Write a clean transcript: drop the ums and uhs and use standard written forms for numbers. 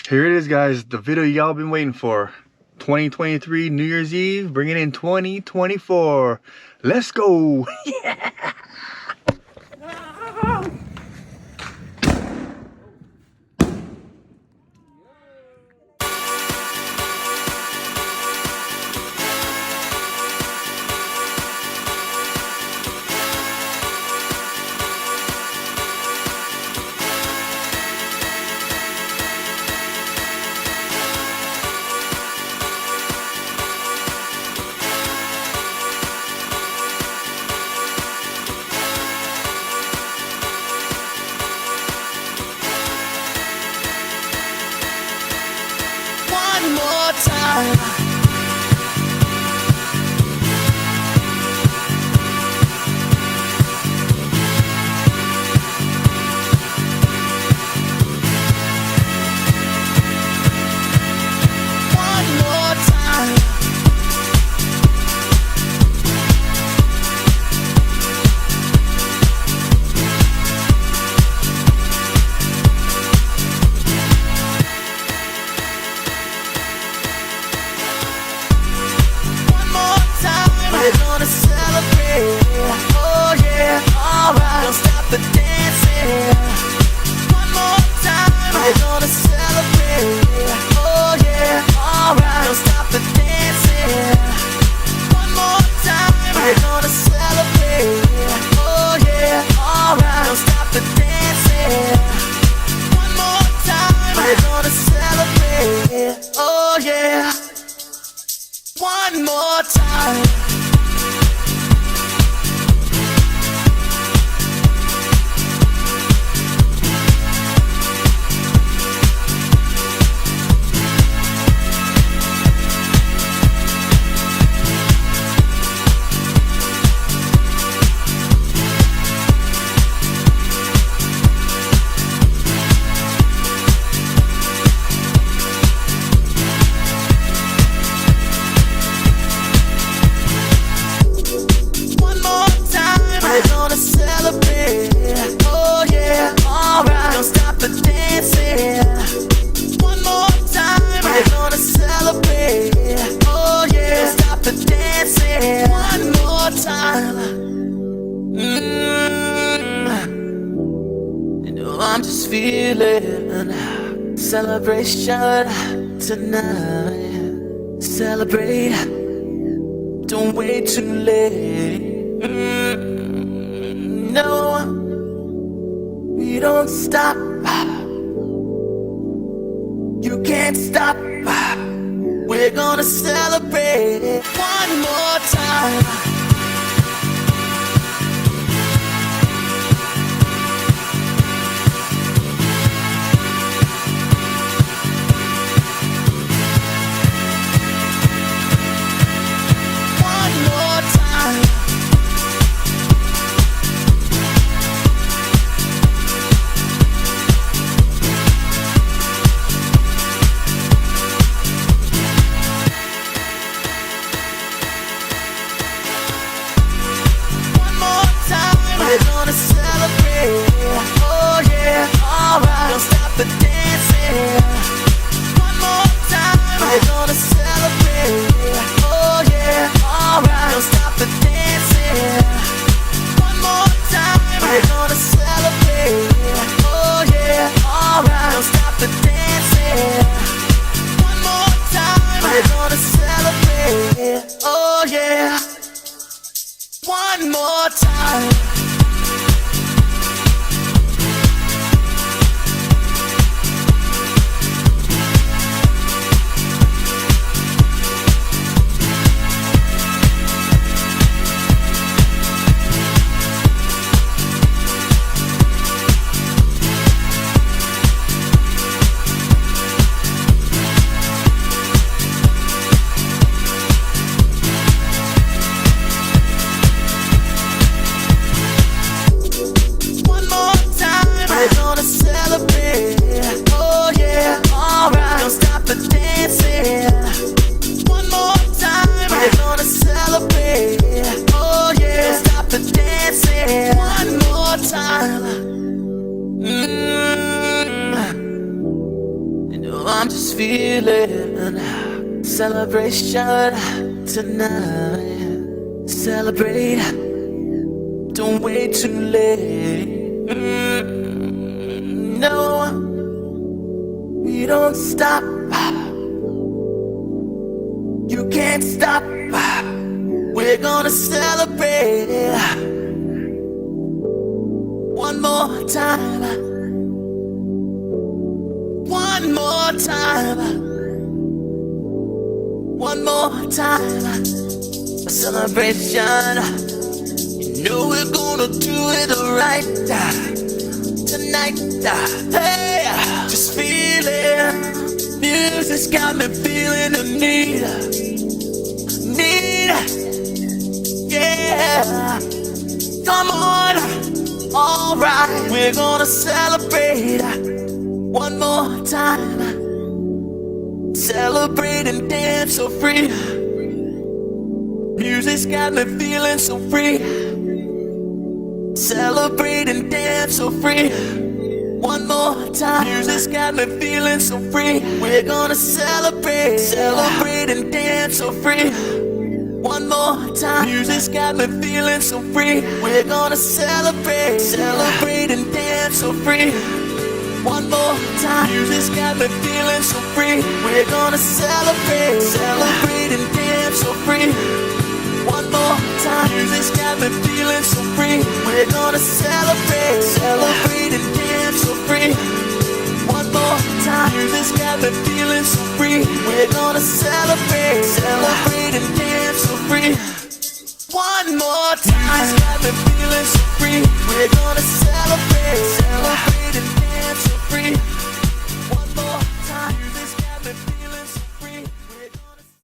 Here it is, guys. The video y'all been waiting for. 2023 New Year's Eve, bringing in 2024. Let's go. Yeah. One more time. One more time. One more time. We're gonna celebrate. Oh yeah, alright. Don't stop the dancing. One more time. We're gonna celebrate. Oh yeah, alright. Don't stop the dancing. One more time. We're gonna celebrate. Oh yeah, alright. Don't stop the dancing. One more time. We're gonna celebrate. Oh yeah. One more time. One more time. We're gonna celebrate. Oh yeah, alright. Don't stop the dancing. One more time. We're gonna celebrate. Oh yeah, don't stop the dancing. One more time. You know I'm just feeling celebration tonight. Celebrate. Don't wait too late. No, we don't stop. You can't stop. We're gonna celebrate one more time. One more time. One more time. We're gonna celebrate. Oh yeah, alright. Don't stop the dancing. One more time. We're gonna celebrate. Oh yeah, alright. Don't stop the dancing. One more time. We're gonna celebrate. Oh yeah, alright. Don't stop the dancing. One more time. We're gonna celebrate. Oh yeah. One more time. I'm just feeling celebration tonight. Celebrate, don't wait too late. No, we don't stop. You can't stop. We're gonna celebrate one more time. One more time. One more time. A celebration. You know we're gonna do it right tonight. Hey, just feeling. Music's got me feeling the need. Yeah. Come on. Alright, we're gonna celebrate one more time. Celebrate and dance so free. Music's got me feeling so free. Celebrate and dance so free. One more time. Music's got me feeling so free. We're gonna celebrate. Celebrate and dance so free. One more time. Music's got me feeling so free. We're gonna celebrate. Celebrate and dance so free. One more time. Music's got me feeling so free. We're gonna celebrate. Celebrate and dance so free. One more time. Music's got me feeling so free. We're gonna celebrate. Celebrate and dance so free. One more time. Music's got me feeling so free. We're gonna celebrate. Celebrate and dance so free. One more time. Music's got me feeling so free. We're gonna celebrate. Celebrate and dance so free.